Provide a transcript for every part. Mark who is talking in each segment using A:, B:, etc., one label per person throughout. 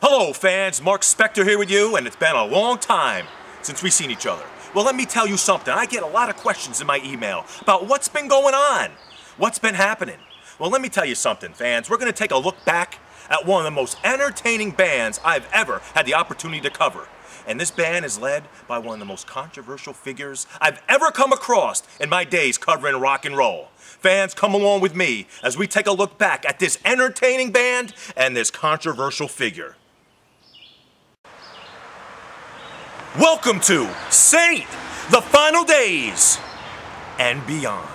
A: Hello fans, Mark Spector here with you, and it's been a long time since we've seen each other. Well, let me tell you something. I get a lot of questions in my email about what's been going on, what's been happening. Well, let me tell you something, fans. We're going to take a look back at one of the most entertaining bands I've ever had the opportunity to cover. And this band is led by one of the most controversial figures I've ever come across in my days covering rock and roll. Fans, come along with me as we take a look back at this entertaining band and this controversial figure. Welcome to Saint, the Final Days and Beyond.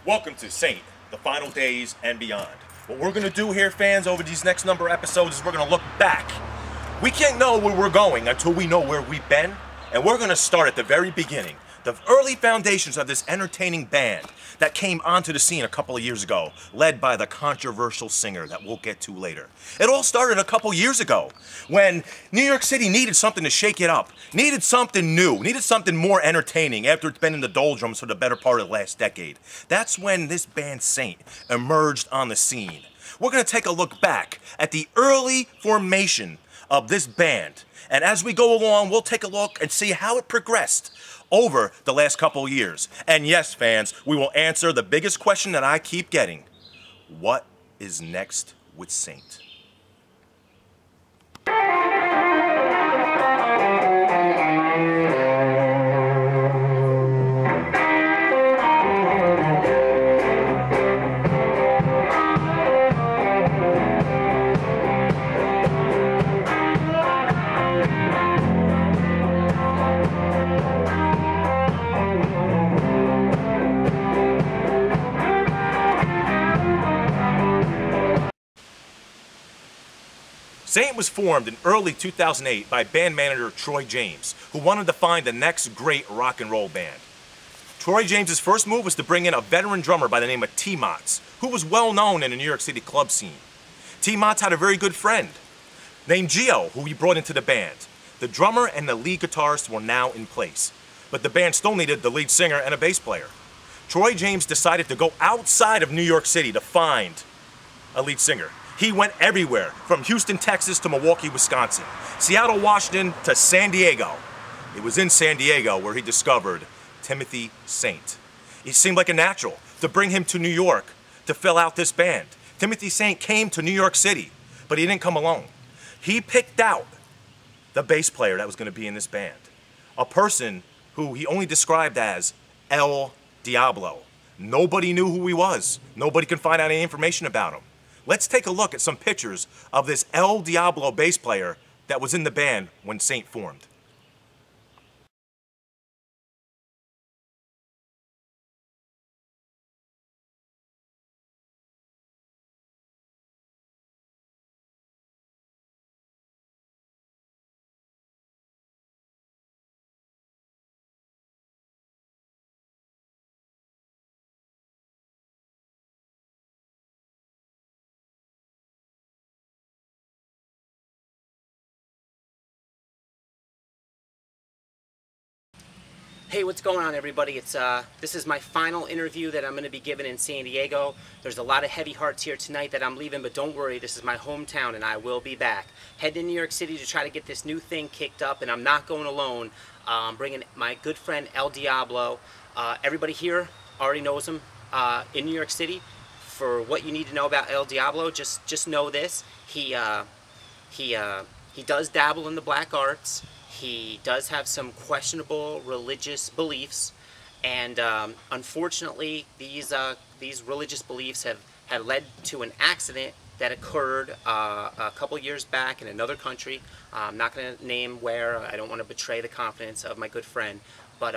A: Welcome to Saint, the Final Days and Beyond. What we're going to do here, fans, over these next number of episodes is we're going to look back. We can't know where we're going until we know where we've been, and we're going to start at the very beginning, the early foundations of this entertaining band that came onto the scene a couple of years ago, led by the controversial singer that we'll get to later. It all started a couple years ago when New York City needed something to shake it up, needed something new, needed something more entertaining after it's been in the doldrums for the better part of the last decade. That's when this band Saint emerged on the scene. We're going to take a look back at the early formation of this band. And as we go along, we'll take a look and see how it progressed over the last couple of years. And yes, fans, we will answer the biggest question that I keep getting. What is next with Saint? Saint was formed in early 2008 by band manager Troy James, who wanted to find the next great rock and roll band. Troy James's first move was to bring in a veteran drummer by the name of T-Mots, who was well known in the New York City club scene. T-Mots had a very good friend named Gio, who he brought into the band. The drummer and the lead guitarist were now in place, but the band still needed the lead singer and a bass player. Troy James decided to go outside of New York City to find a lead singer. He went everywhere, from Houston, Texas to Milwaukee, Wisconsin, Seattle, Washington to San Diego. It was in San Diego where he discovered Timothy Saint. It seemed like a natural to bring him to New York to fill out this band. Timothy Saint came to New York City, but he didn't come alone. He picked out the bass player that was going to be in this band, a person who he only described as El Diablo. Nobody knew who he was. Nobody could find out any information about him. Let's take a look at some pictures of this El Diablo bass player that was in the band when Saint formed.
B: Hey, what's going on, everybody? This is my final interview that I'm going to be giving in San Diego. There's a lot of heavy hearts here tonight that I'm leaving, but don't worry, this is my hometown and I will be back. Heading to New York City to try to get this new thing kicked up, and I'm not going alone. I'm bringing my good friend El Diablo. Everybody here already knows him in New York City. For what you need to know about El Diablo, just know this: he does dabble in the black arts. He does have some questionable religious beliefs, and unfortunately, these these religious beliefs had led to an accident that occurred a couple years back in another country. I'm not going to name where. I don't want to betray the confidence of my good friend. But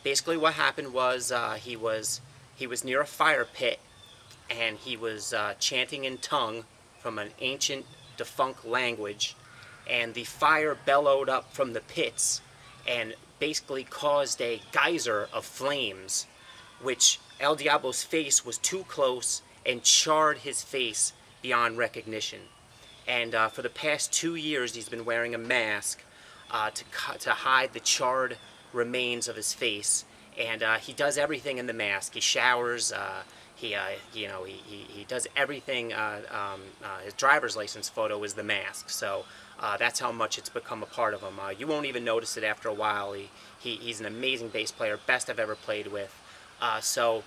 B: basically what happened was he was near a fire pit, and he was chanting in tongue from an ancient defunct language, and the fire bellowed up from the pits and basically caused a geyser of flames, which El Diablo's face was too close and charred his face beyond recognition. And for the past 2 years he's been wearing a mask to hide the charred remains of his face, and he does everything in the mask. He showers, he does everything. His driver's license photo is the mask, so that's how much it's become a part of him. You won't even notice it after a while. He's an amazing bass player, best I've ever played with. So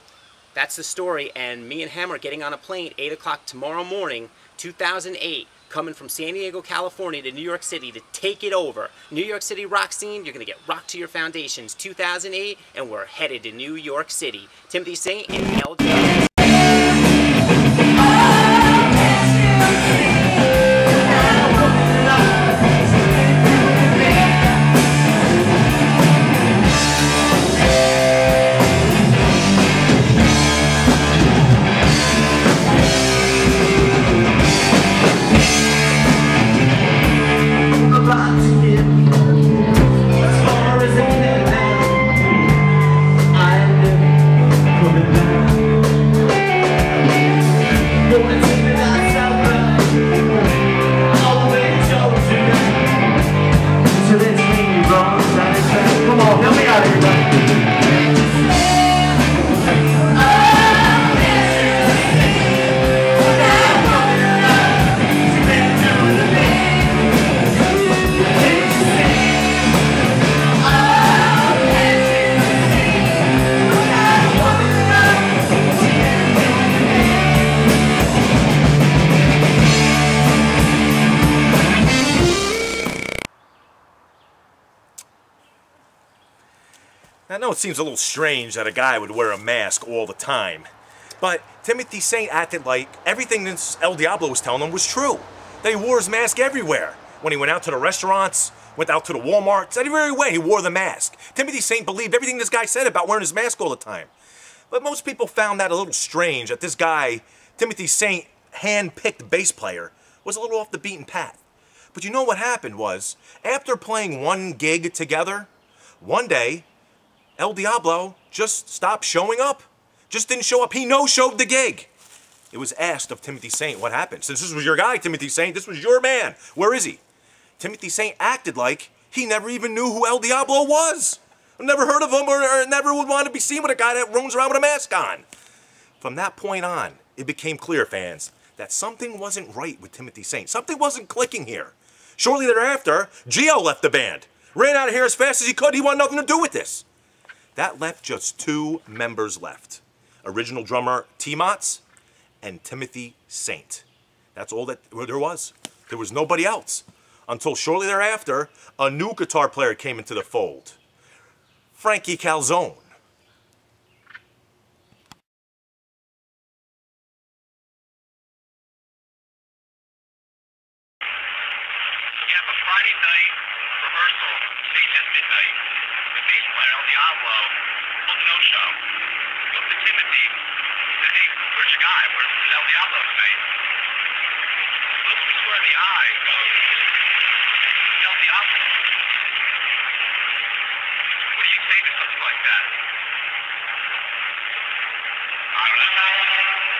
B: that's the story, and me and him are getting on a plane 8 o'clock tomorrow morning, 2008, coming from San Diego, California to New York City to take it over. New York City rock scene, you're going to get rocked to your foundations. 2008, and we're headed to New York City. Timothy Saint and El Diablo.
A: I know it seems a little strange that a guy would wear a mask all the time, but Timothy Saint acted like everything that El Diablo was telling him was true. That he wore his mask everywhere. When he went out to the restaurants, went out to the Walmarts, everywhere he went, he wore the mask. Timothy Saint believed everything this guy said about wearing his mask all the time. But most people found that a little strange, that this guy, Timothy Saint, hand-picked bass player, was a little off the beaten path. But you know what happened was, after playing one gig together, one day, El Diablo just stopped showing up. Just didn't show up. He no-showed the gig. It was asked of Timothy Saint what happened. Since this was your guy, Timothy Saint, this was your man. Where is he? Timothy Saint acted like he never even knew who El Diablo was. Never heard of him or never would want to be seen with a guy that roams around with a mask on. From that point on, it became clear, fans, that something wasn't right with Timothy Saint. Something wasn't clicking here. Shortly thereafter, Gio left the band. Ran out of here as fast as he could. He wanted nothing to do with this. That left just 2 members left. Original drummer T-Mots and Timothy Saint. That's all that there was. There was nobody else. Until shortly thereafter, a new guitar player came into the fold. Frankie Calzone.
C: Friday night rehearsal, stage at midnight. The bass player, El Diablo, booked no show. Looked at Timothy, said, "Hey, where's your guy? Where's El Diablo tonight?" Looks me square in the eye and goes, "It's El Diablo. What do you say to something like that?" "I don't know."